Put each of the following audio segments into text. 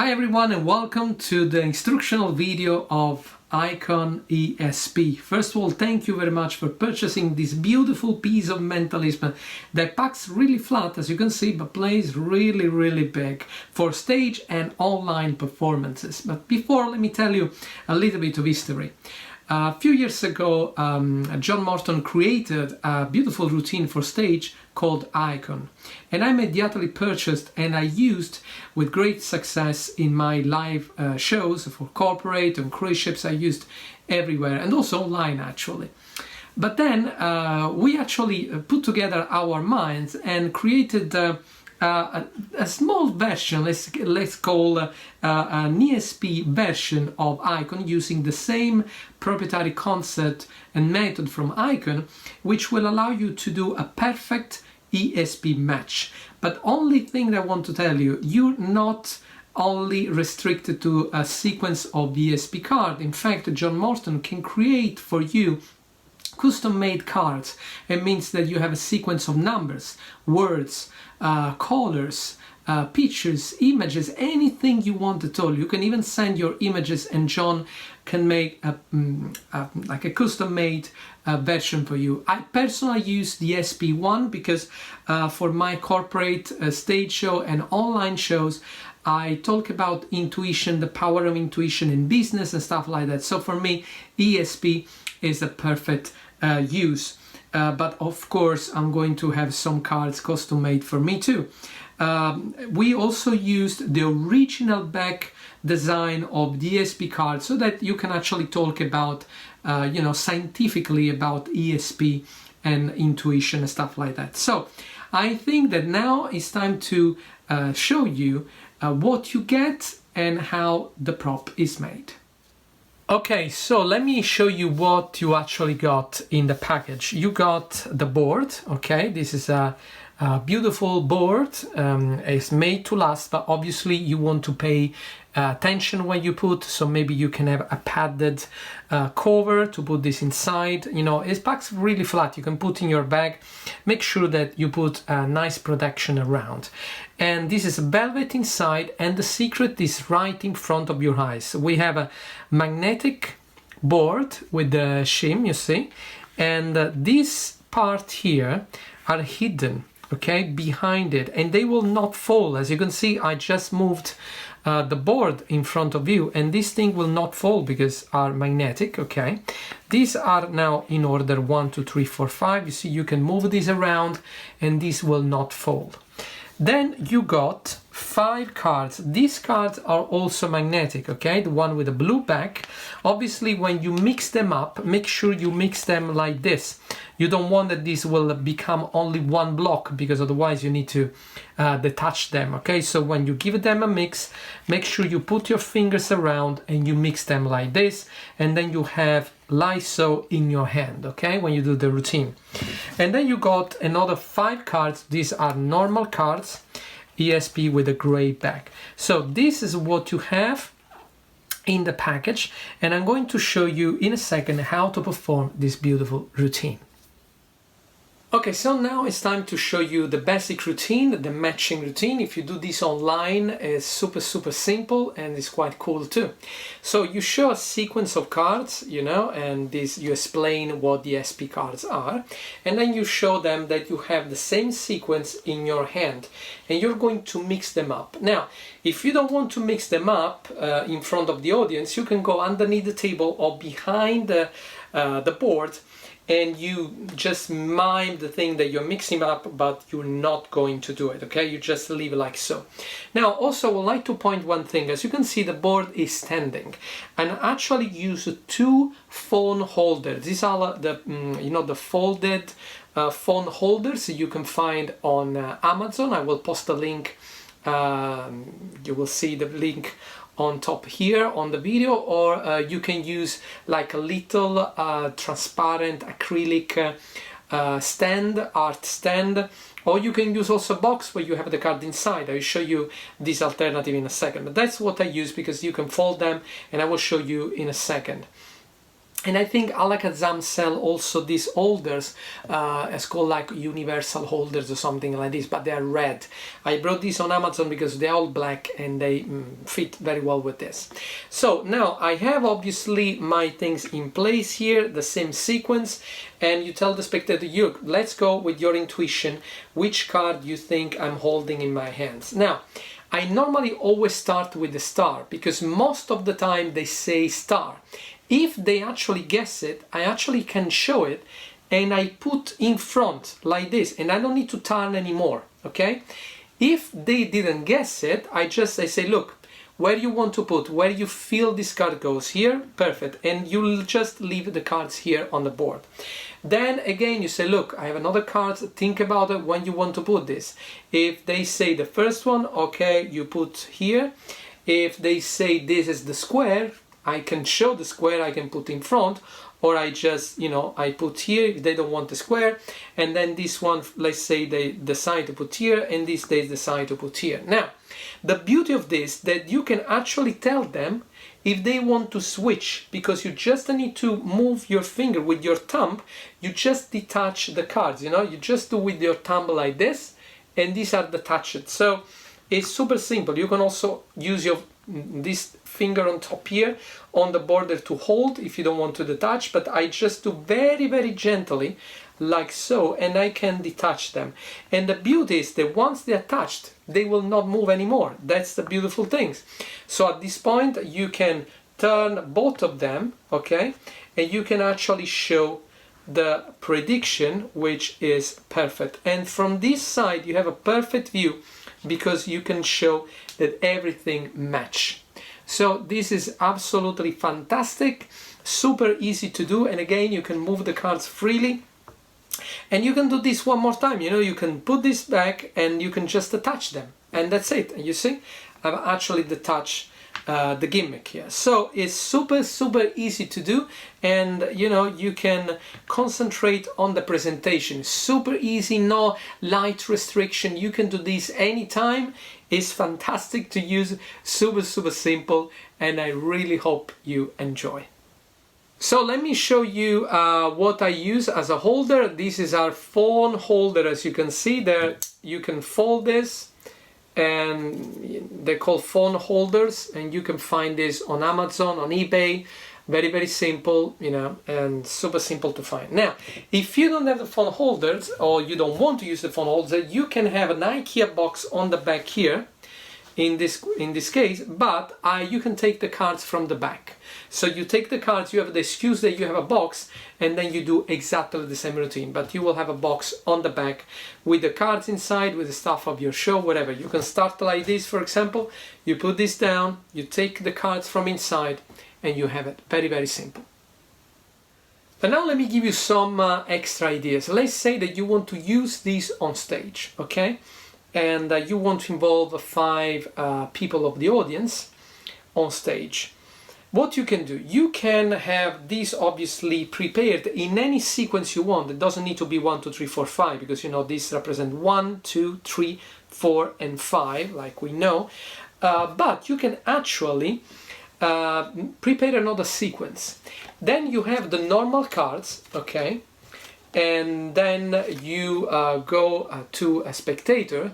Hi everyone and welcome to the instructional video of Icon ESP. First of all, thank you very much for purchasing this beautiful piece of mentalism that packs really flat, as you can see, but plays really big for stage and online performances. But before, let me tell you a little bit of history. A few years ago, John Morton created a beautiful routine for stage called Icon, and I immediately purchased and I used with great success in my live shows for corporate and cruise ships. I used everywhere and also online actually. But then we actually put together our minds and created a small version, let's call an ESP version of Icon, using the same proprietary concept and method from Icon, which will allow you to do a perfect ESP match. But only thing that I want to tell you, you're not only restricted to a sequence of ESP card. In fact, John Morton can create for you custom-made cards. It means that you have a sequence of numbers, words, colors, pictures, images, anything you want at all. You can even send your images and John can make like a custom-made version for you. I personally use the SP1 because for my corporate stage show and online shows, I talk about intuition, the power of intuition in business and stuff like that. So for me, ESP is a perfect use. But of course, I'm going to have some cards custom made for me too. We also used the original back design of the ESP card so that you can actually talk about, scientifically about ESP and intuition and stuff like that. So I think that now it's time to show you what you get and how the prop is made. Okay, so let me show you what you actually got in the package. You got the board, okay? This is a beautiful board. It's made to last, but obviously you want to pay attention when you put, so maybe you can have a padded cover to put this inside. You know, it packs really flat. You can put in your bag. Make sure that you put a nice protection around. And this is velvet inside, and the secret is right in front of your eyes. We have a magnetic board with the shim, you see, and this part here are hidden, okay, behind it, and they will not fall. As you can see, I just moved the board in front of you, and this thing will not fall because are magnetic, okay. These are now in order 1 2 3 4 5. You see, you can move these around and this will not fall. Then you got 5 cards. These cards are also magnetic, okay? The one with the blue back. Obviously, when you mix them up, make sure you mix them like this. You don't want that this will become only one block, because otherwise you need to detach them, okay? So when you give them a mix, make sure you put your fingers around and you mix them like this, and then you have like so in your hand, okay, when you do the routine. And then you got another 5 cards. These are normal cards, ESP with a gray back. So this is what you have in the package, and I'm going to show you in a second how to perform this beautiful routine. Okay, so now it's time to show you the basic routine, the matching routine. If you do this online, it's super simple and it's quite cool too. So you show a sequence of cards, you know, and this you explain what the SP cards are, and then you show them that you have the same sequence in your hand and you're going to mix them up. Now, if you don't want to mix them up in front of the audience, you can go underneath the table or behind the board, and you just mime the thing that you're mixing up, but you're not going to do it, okay? You just leave it like so. Now, also, I would like to point one thing. As you can see, the board is standing, and I actually use 2 phone holders. These are the, the folded phone holders you can find on Amazon. I will post a link. You will see the link on top here on the video, or you can use like a little transparent acrylic stand, art stand, or you can use also a box where you have the card inside. I will show you this alternative in a second, but that's what I use because you can fold them, and I will show you in a second. And I think Alakazam sell also these holders, it's called like universal holders or something like this, but they are red. I brought these on Amazon because they're all black and they fit very well with this. So now I have obviously my things in place here, the same sequence, and you tell the spectator, you, let's go with your intuition, which card you think I'm holding in my hands. Now, I normally always start with the star because most of the time they say star. If they actually guess it, I actually can show it and I put in front like this and I don't need to turn anymore, okay? If they didn't guess it, I say, look, where you want to put, where you feel this card goes here, perfect. And you'll just leave the cards here on the board. Then again, you say, look, I have another card, think about it when you want to put this. If they say the first one, okay, you put here. If they say this is the square, I can show the square, I can put in front, or I just, I put here if they don't want the square, and then this one, let's say they decide to put here, and this they decide to put here. Now, the beauty of this, that you can actually tell them if they want to switch, because you just need to move your finger with your thumb, you just detach the cards, you just do with your thumb like this, and these are detached. So it's super simple. You can also use this finger on top here on the border to hold if you don't want to detach, but I just do very, very gently like so, and I can detach them. And the beauty is that once they're attached, they will not move anymore. That's the beautiful things. So at this point, you can turn both of them, okay, and you can actually show the prediction, which is perfect. And from this side, you have a perfect view because you can show that everything match. So this is absolutely fantastic, super easy to do, and again you can move the cards freely. And you can do this one more time, you can put this back and you can just attach them, and that's it. And you see, I've actually detached the gimmick here. So it's super easy to do, and you can concentrate on the presentation. Super easy, no light restriction. You can do this anytime. It's fantastic to use, super simple, and I really hope you enjoy. So let me show you what I use as a holder. This is our phone holder. As you can see there, you can fold this, and they're called phone holders, and you can find this on Amazon, on eBay. Very simple, and super simple to find. Now, if you don't have the phone holders, or you don't want to use the phone holder, you can have an IKEA box on the back here, in this case, but you can take the cards from the back. So you take the cards, you have the excuse that you have a box, and then you do exactly the same routine, but you will have a box on the back with the cards inside, with the stuff of your show, whatever. You can start like this, for example. You put this down, you take the cards from inside, and you have it. Very simple. But now let me give you some extra ideas. Let's say that you want to use these on stage, okay? And you want to involve 5 people of the audience on stage. What you can do, you can have these obviously prepared in any sequence you want. It doesn't need to be 1, 2, 3, 4, 5, because these represent 1, 2, 3, 4, and 5, like we know. But you can actually prepare another sequence. Then you have the normal cards, okay, and then you go to a spectator,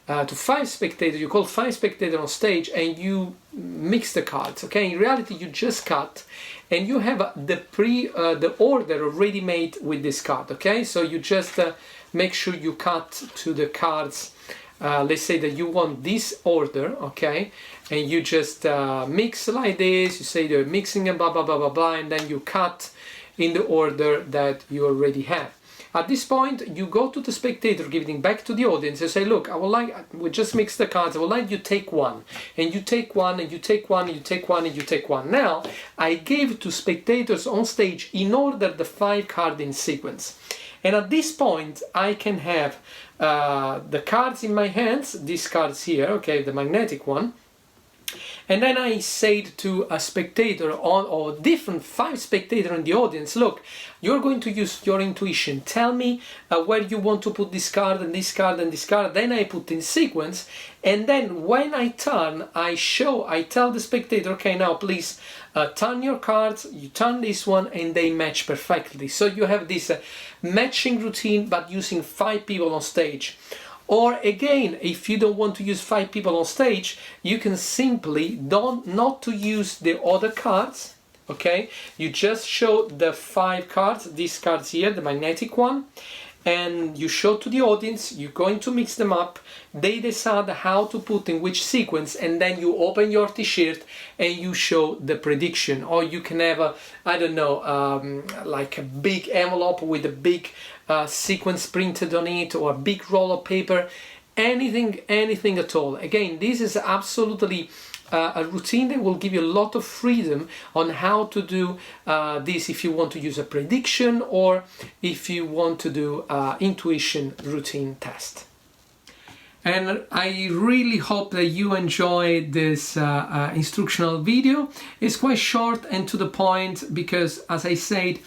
to 5 spectators. You call 5 spectators on stage, and you mix the cards, okay. In reality, you just cut, and you have the order already made with this card, okay. So you just make sure you cut to the cards. Let's say that you want this order, okay, and you just mix like this. You say you're mixing and blah blah blah blah blah, and then you cut in the order that you already have. At this point, you go to the spectator, giving back to the audience, and say, look, we just mix the cards, I would like you to take one, and you take one, and you take one, and you take one, and you take one. Now, I gave to spectators on stage in order the 5 cards in sequence. And at this point, I can have the cards in my hands, these cards here, okay, the magnetic one, And then I said to a spectator or different 5 spectators in the audience, look, you're going to use your intuition. Tell me where you want to put this card and this card and this card. Then I put in sequence. And then when I turn, I tell the spectator, okay, now please turn your cards, you turn this one, and they match perfectly. So you have this matching routine, but using 5 people on stage. Or again, if you don't want to use 5 people on stage, you can simply not to use the other cards, okay? You just show the 5 cards, these cards here, the magnetic one, and you show to the audience, you're going to mix them up, they decide how to put in which sequence, and then you open your t-shirt and you show the prediction. Or you can have a, I don't know, like a big envelope with a big sequence printed on it, or a big roll of paper, anything at all. Again, this is absolutely a routine that will give you a lot of freedom on how to do this if you want to use a prediction or if you want to do intuition routine test. And I really hope that you enjoyed this instructional video. It's quite short and to the point because, as I said,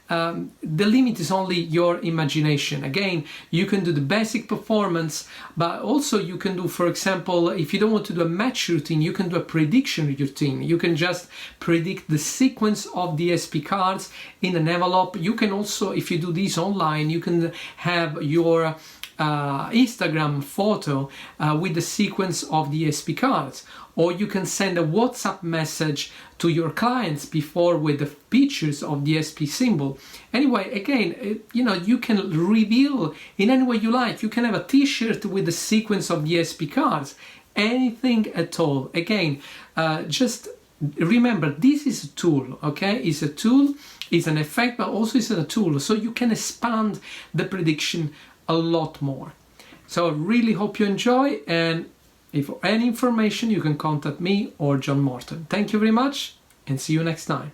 the limit is only your imagination. Again, you can do the basic performance, but also you can do, for example, if you don't want to do a match routine, you can do a prediction routine. You can just predict the sequence of the SP cards in an envelope. You can also, if you do this online, you can have your Instagram photo with the sequence of the SP cards, or you can send a WhatsApp message to your clients before with the pictures of the SP symbol. Anyway, again, you know, you can reveal in any way you like. You can have a t-shirt with the sequence of the SP cards, anything at all. Again, just remember, this is a tool, okay? It's a tool, it's an effect, but also it's a tool, so you can expand the prediction a lot more. So I really hope you enjoy, and if for any information you can contact me or John Morton. Thank you very much and see you next time.